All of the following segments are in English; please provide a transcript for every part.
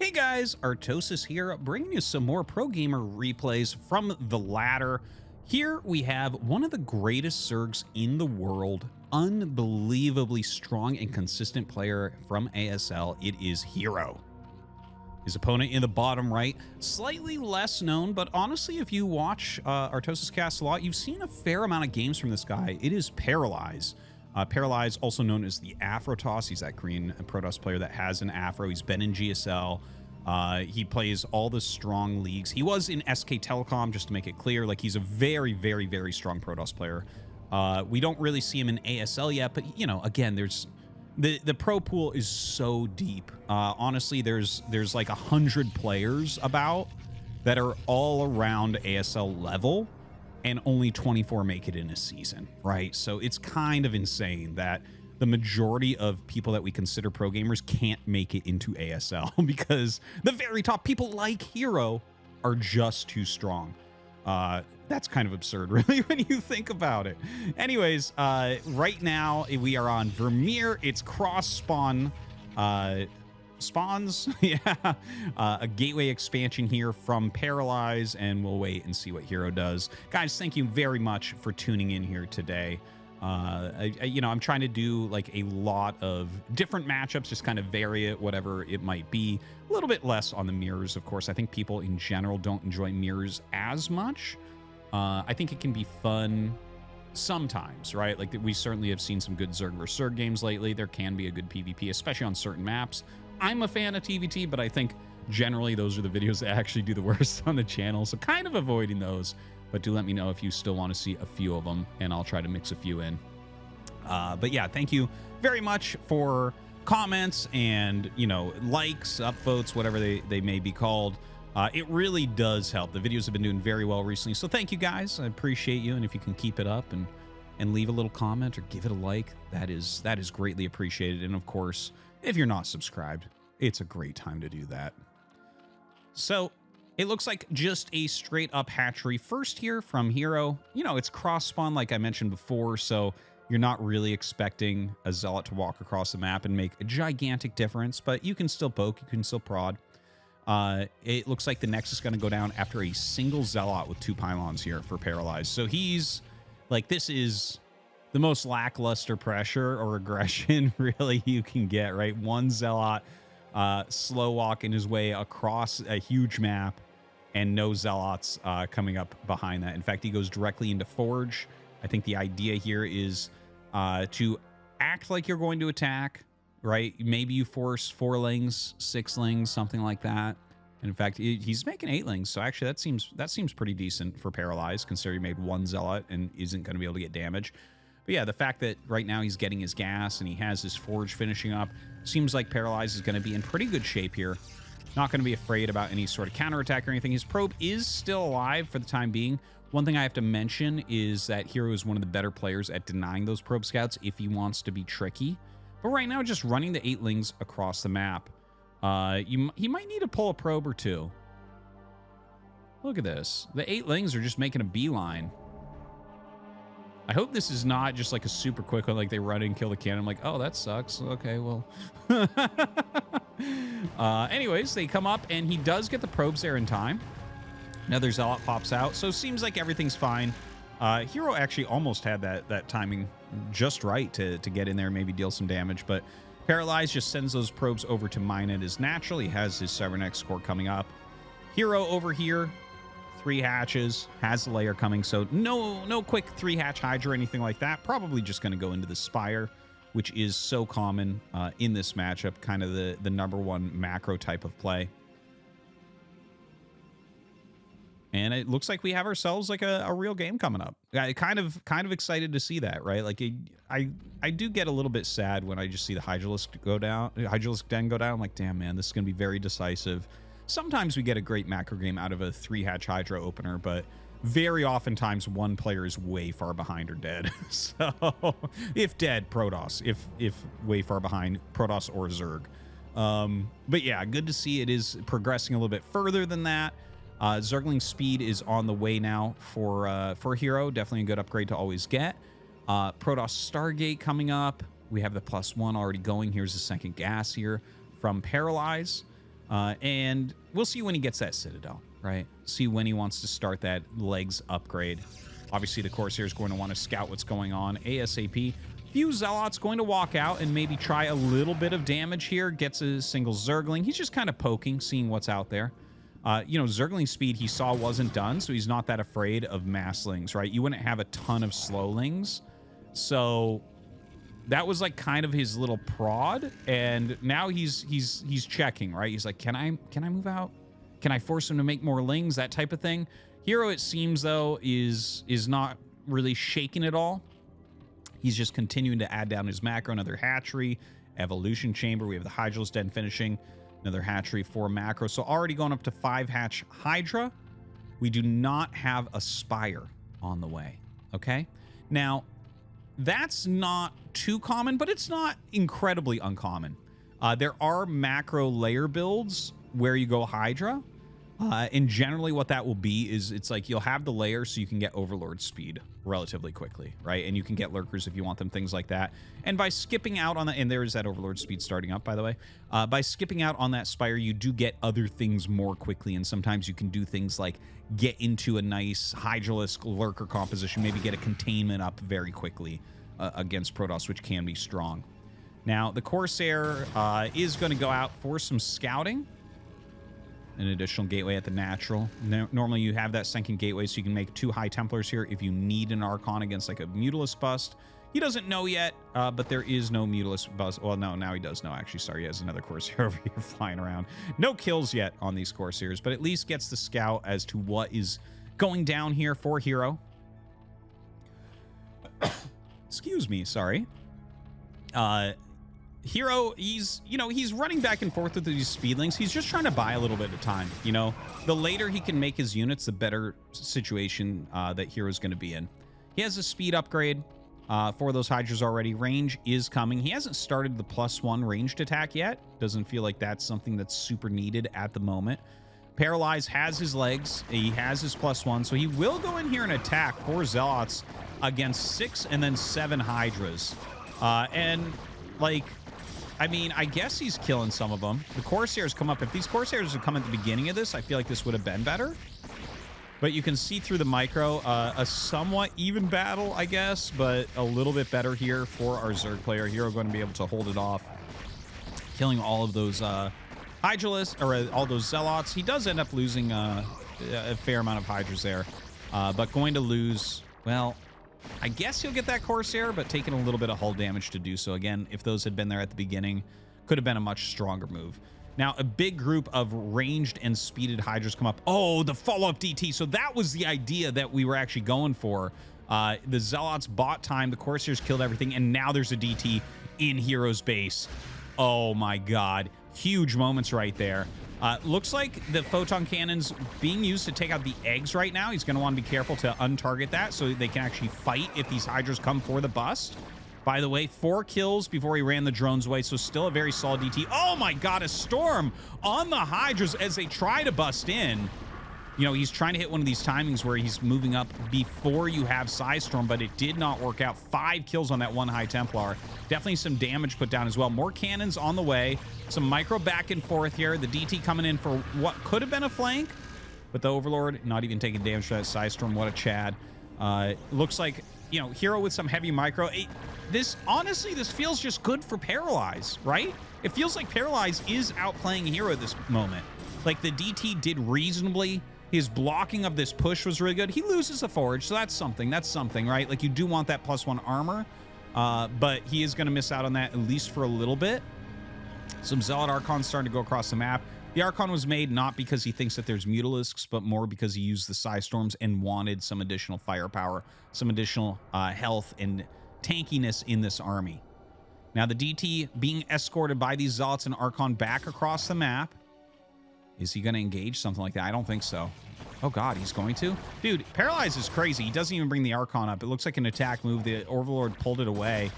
Hey guys, Artosis here, bringing you some more Pro Gamer replays from the ladder. Here we have one of the greatest Zergs in the world, unbelievably strong and consistent player from ASL. It is herO. His opponent in the bottom right, slightly less known, but honestly, if you watch ArtosisCasts a lot, you've seen a fair amount of games from this guy. It is Paralyze. Paralyze, also known as the Afro Toss. He's that green Protoss player that has an Afro. He's been in GSL. He plays all the strong leagues. He was in SK Telecom, just to make it clear. Like, he's a very, very, very strong Protoss player. We don't really see him in ASL yet, but, you know, again, there's... The pro pool is so deep. Honestly, there's like 100 players about that are all around ASL level, and only 24 make it in a season, right? So it's kind of insane that the majority of people that we consider pro gamers can't make it into ASL because the very top people like herO are just too strong. That's kind of absurd, really, when you think about it. Anyways, right now we are on Vermeer. It's cross spawn spawns. Yeah, a gateway expansion here from Paralyze, and we'll wait and see what herO does. Guys, thank you very much for tuning in here today. You know, I'm trying to do like a lot of different matchups, just kind of vary it, whatever it might be. A little bit less on the mirrors, of course. I think people in general don't enjoy mirrors as much. I think it can be fun sometimes, right? Like, we certainly have seen some good Zerg vs. Zerg games lately. There can be a good PvP, especially on certain maps. I'm a fan of TVT, but I think generally those are the videos that actually do the worst on the channel, so kind of avoiding those. But do let me know if you still want to see a few of them, and I'll try to mix a few in. But yeah, thank you very much for comments and, you know, likes, upvotes, whatever they may be called. It really does help. The videos have been doing very well recently, so thank you guys. I appreciate you, and if you can keep it up and leave a little comment or give it a like, that is greatly appreciated. And of course, if you're not subscribed, it's a great time to do that. So it looks like just a straight up hatchery first here from herO. You know, it's cross spawn like I mentioned before, so you're not really expecting a Zealot to walk across the map and make a gigantic difference, but you can still poke, you can still prod. It looks like the Nexus is going to go down after a single Zealot with 2 pylons here for Paralyze. So he's like, this is the most lackluster pressure or aggression really you can get, right? One Zealot slow walking his way across a huge map, and no Zealots coming up behind that. In fact, he goes directly into Forge. I think the idea here is to act like you're going to attack, right? Maybe you force 4-lings, 6-lings, something like that. And in fact, he's making 8-lings, so actually that seems pretty decent for Paralyze, considering he made 1 Zealot and isn't going to be able to get damage. But yeah, the fact that right now he's getting his gas and he has his Forge finishing up, seems like Paralyze is going to be in pretty good shape here. Not going to be afraid about any sort of counterattack or anything. His probe is still alive for the time being. One thing I have to mention is that herO is one of the better players at denying those probe scouts if he wants to be tricky. But right now, just running the 8-lings across the map, he might need to pull a probe or two. Look at this. The 8-lings are just making a beeline. I hope this is not just like a super quick one, like they run and kill the cannon. I'm like, oh, that sucks. Okay, well. Anyways, they come up, and he does get the probes there in time. Another Zealot pops out, so it seems like everything's fine. herO actually almost had that timing just right to get in there and maybe deal some damage, but Paralyze just sends those probes over to mine it as natural. He has his Cybernex score coming up. herO over here, 3 hatches, has the layer coming, so no quick 3-hatch Hydra or anything like that. Probably just going to go into the Spire, which is so common in this matchup, kind of the #1 macro type of play. And it looks like we have ourselves like a real game coming up. I kind of excited to see that, right? Like, I do get a little bit sad when I just see the Hydralisk go down, Hydralisk Den go down. I'm like, damn, man, this is going to be very decisive. Sometimes we get a great macro game out of a 3-hatch Hydra opener, but very oftentimes one player is way far behind or dead. So if dead, Protoss. If way far behind, Protoss or Zerg. But yeah, good to see it is progressing a little bit further than that. Zergling speed is on the way now for herO. Definitely a good upgrade to always get. Protoss Stargate coming up. We have the +1 already going. Here's the second gas here from Paralyze. And we'll see when he gets that Citadel, right? See when he wants to start that legs upgrade. Obviously, the Corsair is going to want to scout what's going on ASAP. Few Zealots going to walk out and maybe try a little bit of damage here. Gets a single Zergling. He's just kind of poking, seeing what's out there. You know, Zergling speed he saw wasn't done, so he's not that afraid of masslings, right? You wouldn't have a ton of slowlings. So that was like kind of his little prod, and now he's checking, right? He's like, can I move out? Can I force him to make more lings? That type of thing. herO, it seems though, is not really shaking at all. He's just continuing to add down his macro. Another hatchery, evolution chamber. We have the Hydral's Den finishing. Another hatchery, 4 macro. So already going up to 5 hatch Hydra. We do not have a Spire on the way. Okay. Now, that's not too common, but it's not incredibly uncommon. There are macro layer builds where you go Hydra. And generally what that will be is it's like you'll have the layer so you can get Overlord speed relatively quickly, right? And you can get lurkers if you want them, things like that. And by skipping out on that, and there is that Overlord speed starting up, by the way. By skipping out on that Spire, you do get other things more quickly, and sometimes you can do things like get into a nice Hydralisk lurker composition, maybe get a containment up very quickly against Protoss, which can be strong. Now, the Corsair is going to go out for some scouting. An additional gateway at the natural. Normally you have that second gateway so you can make 2 High Templars here if you need an Archon against like a Mutalisk bust. He doesn't know yet, but there is no Mutalisk bust. Well, no, now he does know, actually. Sorry, he has another Corsair over here flying around. No kills yet on these Corsairs, but at least gets the scout as to what is going down here for herO. Excuse me, sorry. herO, he's running back and forth with these speedlings. He's just trying to buy a little bit of time. You know, the later he can make his units, the better situation that herO's going to be in. He has a speed upgrade for those Hydras already. Range is coming. He hasn't started the +1 ranged attack yet. Doesn't feel like that's something that's super needed at the moment. Paralyze has his legs. He has his +1, so he will go in here and attack 4 Zealots against 6 and then 7 Hydras. And like, I mean, I guess he's killing some of them. The Corsairs come up. If these Corsairs had come at the beginning of this, I feel like this would have been better. But you can see through the micro, a somewhat even battle, I guess, but a little bit better here for our Zerg player. herO going to be able to hold it off, killing all of those Hydralists, or all those Zealots. He does end up losing a fair amount of Hydras there, but going to lose, well, I guess he'll get that Corsair, but taking a little bit of hull damage to do so. Again, if those had been there at the beginning, could have been a much stronger move. Now, a big group of ranged and speeded Hydras come up. Oh, the follow-up DT. So that was the idea that we were actually going for. The Zealots bought time. The Corsairs killed everything. And now there's a DT in herO's base. Oh, my God. Huge moments right there. Looks like the photon cannon's being used to take out the eggs right now. He's going to want to be careful to untarget that so they can actually fight if these Hydras come for the bust. By the way, 4 kills before he ran the drones away, so still a very solid DT. Oh my God, a storm on the Hydras as they try to bust in. You know, he's trying to hit one of these timings where he's moving up before you have Psystorm, but it did not work out. 5 kills on that 1 High Templar. Definitely some damage put down as well. More cannons on the way. Some micro back and forth here. The DT coming in for what could have been a flank, but the Overlord not even taking damage for that Psystorm. What a Chad. Looks like, you know, herO with some heavy micro. Honestly, this feels just good for Paralyze, right? It feels like Paralyze is outplaying herO at this moment. Like, the DT did reasonably. His blocking of this push was really good. He loses the Forge, so that's something. That's something, right? Like, you do want that +1 armor, but he is going to miss out on that at least for a little bit. Some Zealot Archons starting to go across the map. The Archon was made not because he thinks that there's Mutalisks, but more because he used the Psystorms and wanted some additional firepower, some additional health and tankiness in this army. Now, the DT being escorted by these Zealots and Archon back across the map. Is he going to engage something like that? I don't think so. Oh, God, he's going to? Dude, Paralyze is crazy. He doesn't even bring the Archon up. It looks like an attack move. The Overlord pulled it away.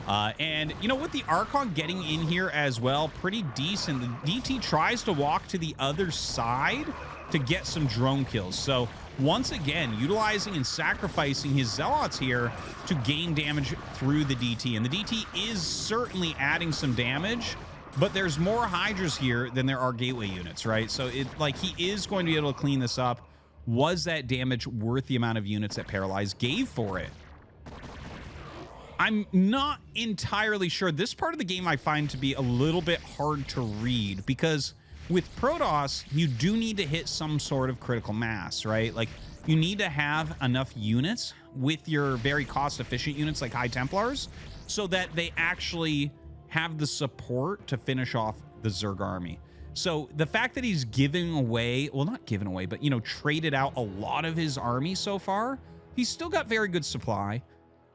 And, you know, with the Archon getting in here as well, pretty decent. The DT tries to walk to the other side to get some drone kills. So, once again, utilizing and sacrificing his Zealots here to gain damage through the DT. And the DT is certainly adding some damage. But there's more Hydras here than there are gateway units, right? So it like he is going to be able to clean this up. Was that damage worth the amount of units that Paralyze gave for it? I'm not entirely sure. This part of the game I find to be a little bit hard to read because with Protoss, you do need to hit some sort of critical mass, right? Like you need to have enough units with your very cost-efficient units like High Templars so that they actually have the support to finish off the Zerg army. So the fact that he's giving away, well, not giving away, but, you know, traded out a lot of his army so far, he's still got very good supply,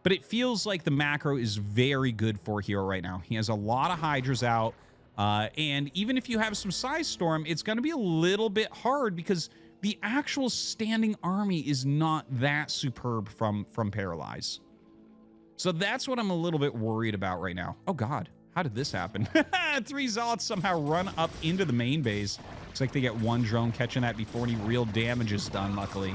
but it feels like the macro is very good for herO right now. He has a lot of Hydras out, and even if you have some Size Storm, it's going to be a little bit hard because the actual standing army is not that superb from Paralyze. So that's what I'm a little bit worried about right now. Oh, God. How did this happen? 3 Zealots somehow run up into the main base. Looks like they get 1 drone catching that before any real damage is done, luckily.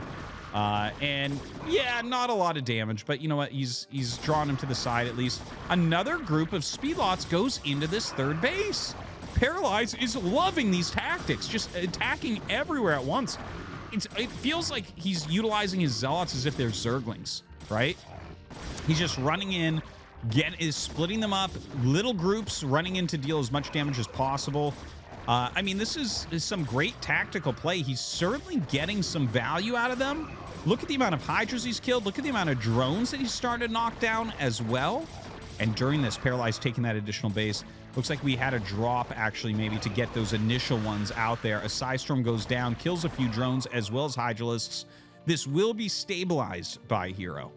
And yeah, not a lot of damage, but you know what? He's drawn him to the side at least. Another group of Speedlots goes into this 3rd base. Paralyze is loving these tactics, just attacking everywhere at once. It feels like he's utilizing his Zealots as if they're Zerglings, right? He's just running in, is splitting them up, little groups running in to deal as much damage as possible. I mean, this is some great tactical play. He's certainly getting some value out of them. Look at the amount of Hydras he's killed. Look at the amount of drones that he's starting to knock down as well. And during this, Paralyze taking that additional base. Looks like we had a drop, actually, maybe to get those initial ones out there. A Size Storm goes down, kills a few drones as well as Hydralisks. This will be stabilized by herO.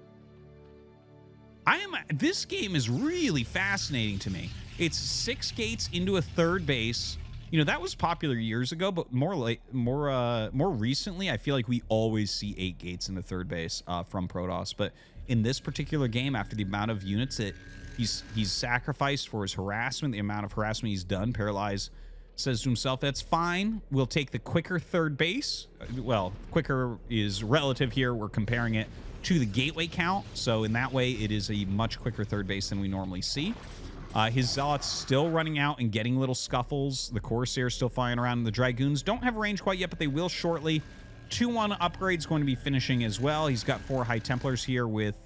This game is really fascinating to me. It's 6 gates into a 3rd base. You know, that was popular years ago, but more recently, I feel like we always see 8 gates in the 3rd base from Protoss. But in this particular game, after the amount of units that he's sacrificed for his harassment, the amount of harassment he's done, Paralyze says to himself, that's fine. We'll take the quicker 3rd base. Well, quicker is relative here. We're comparing it to the gateway count. So in that way, it is a much quicker 3rd base than we normally see. His Zealots still running out and getting little scuffles. The Corsair still flying around. The Dragoons don't have range quite yet, but they will shortly. 2-1 upgrades going to be finishing as well. He's got 4 High Templars here with...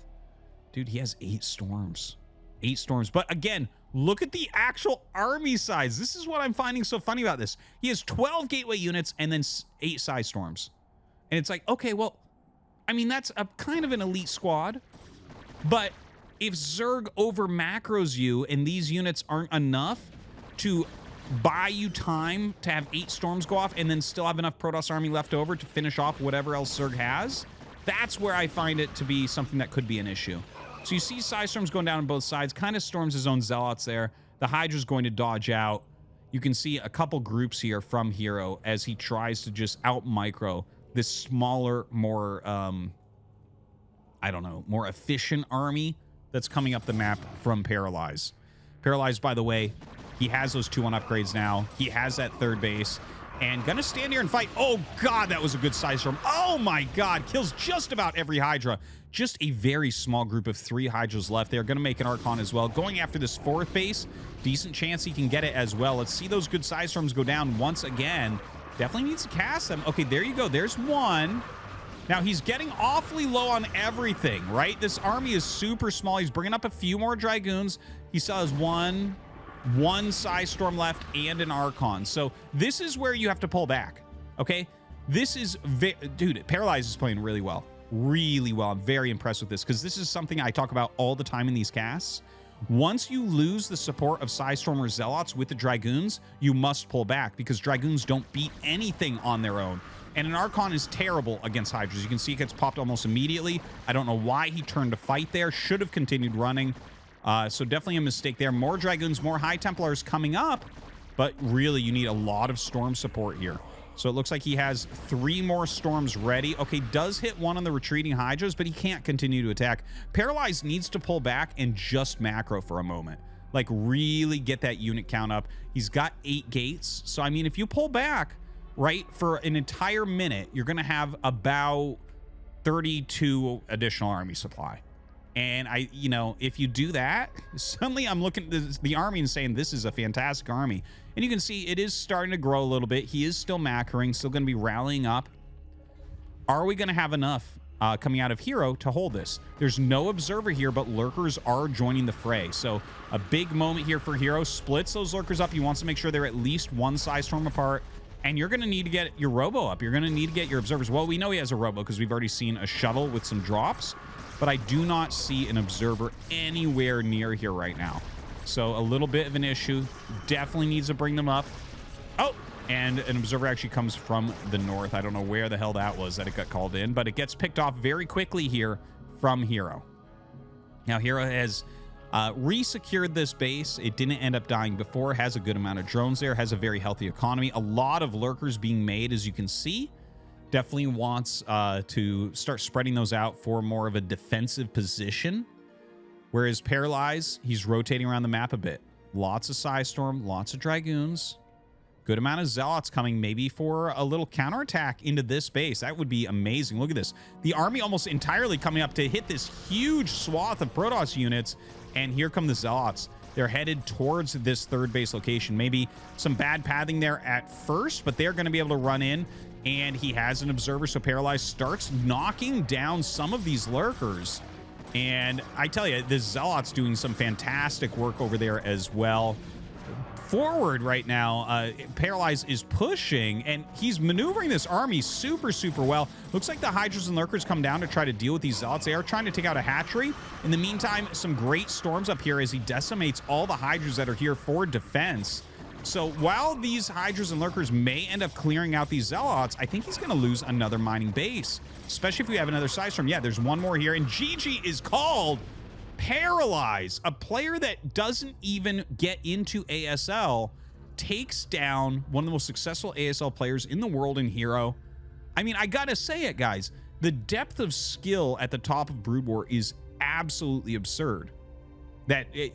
Dude, he has 8 Storms. 8 Storms. But again, look at the actual army size. This is what I'm finding so funny about this. He has 12 Gateway units and then 8 Size Storms. And it's like, okay, well, I mean, that's a kind of an elite squad. But if Zerg over macros you and these units aren't enough to buy you time to have 8 Storms go off and then still have enough Protoss army left over to finish off whatever else Zerg has, that's where I find it to be something that could be an issue. So you see Size Storms going down on both sides, kind of storms his own Zealots there. The Hydra's going to dodge out. You can see a couple groups here from herO as he tries to just out-micro this smaller, more, I don't know, more efficient army that's coming up the map from Paralyze. Paralyze, by the way, he has those 2-1 upgrades now. He has that 3rd base. And gonna stand here and fight. Oh, God, that was a good Size Storm. Oh, my God. Kills just about every Hydra. Just a very small group of 3 Hydras left. They're gonna make an Archon as well. Going after this 4th base. Decent chance he can get it as well. Let's see those good Size Storms go down once again. Definitely needs to cast them. Okay, there you go. There's one. Now, he's getting awfully low on everything, right? This army is super small. He's bringing up a few more Dragoons. He still has one Size Storm left and an Archon. So this is where you have to pull back, okay? This is... Dude, Paralyze is playing really well. Really well. I'm very impressed with this because this is something I talk about all the time in these casts. Once you lose the support of Size Storm or Zealots with the Dragoons, you must pull back because Dragoons don't beat anything on their own. And an Archon is terrible against Hydras. You can see it gets popped almost immediately. I don't know why he turned to fight there. Should have continued running. So definitely a mistake there. More Dragoons, more High Templars coming up. But really, you need a lot of Storm support here. So it looks like he has 3 more Storms ready. Okay, does hit one on the retreating Hydras, but he can't continue to attack. Paralyze needs to pull back and just macro for a moment. Like, really get that unit count up. He's got 8 gates. So, I mean, if you pull back, right, for an entire minute, you're going to have about 32 additional army supply. And you know, if you do that, suddenly I'm looking at the army and saying, this is a fantastic army. And you can see it is starting to grow a little bit. He is still macroing, still going to be rallying up. Are we going to have enough coming out of herO to hold this? There's no observer here, but lurkers are joining the fray. So a big moment here for herO. Splits those lurkers up. He wants to make sure they're at least one size storm apart. And you're going to need to get your robo up. You're going to need to get your observers. Well, we know he has a robo because we've already seen a shuttle with some drops. But I do not see an observer anywhere near here right now. So a little bit of an issue. Definitely needs to bring them up. Oh, and an observer actually comes from the north. I don't know where the hell that was that it got called in, but it gets picked off very quickly here from herO. Now, herO has resecured this base. It didn't end up dying before. Has a good amount of drones there. Has a very healthy economy. A lot of lurkers being made, as you can see. Definitely wants to start spreading those out for more of a defensive position. Whereas Paralyze, he's rotating around the map a bit. Lots of Psystorm, lots of Dragoons. Good amount of Zealots coming maybe for a little counterattack into this base. That would be amazing. Look at this. The army almost entirely coming up to hit this huge swath of Protoss units. And here come the Zealots. They're headed towards this third base location. Maybe some bad pathing there at first, but they're going to be able to run in. And he has an observer, so Paralyze starts knocking down some of these lurkers. And I tell you, this Zealot's doing some fantastic work over there as well. Forward right now, Paralyze is pushing, and he's maneuvering this army super, super well. Looks like the Hydras and Lurkers come down to try to deal with these Zealots. They are trying to take out a hatchery. In the meantime, some great storms up here as he decimates all the Hydras that are here for defense. So while these Hydras and Lurkers may end up clearing out these Zealots, I think he's going to lose another mining base, especially if we have another Psystorm. Yeah, there's one more here, and GG is called. Paralyze, a player that doesn't even get into ASL, takes down one of the most successful ASL players in the world in herO. I mean, I gotta say it, guys. The depth of skill at the top of Brood War is absolutely absurd.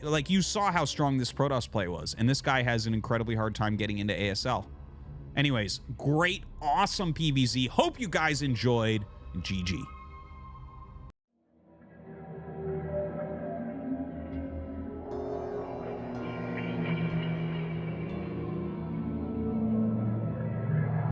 Like, you saw how strong this Protoss play was, and this guy has an incredibly hard time getting into ASL. Anyways, great, awesome PVZ. Hope you guys enjoyed. GG.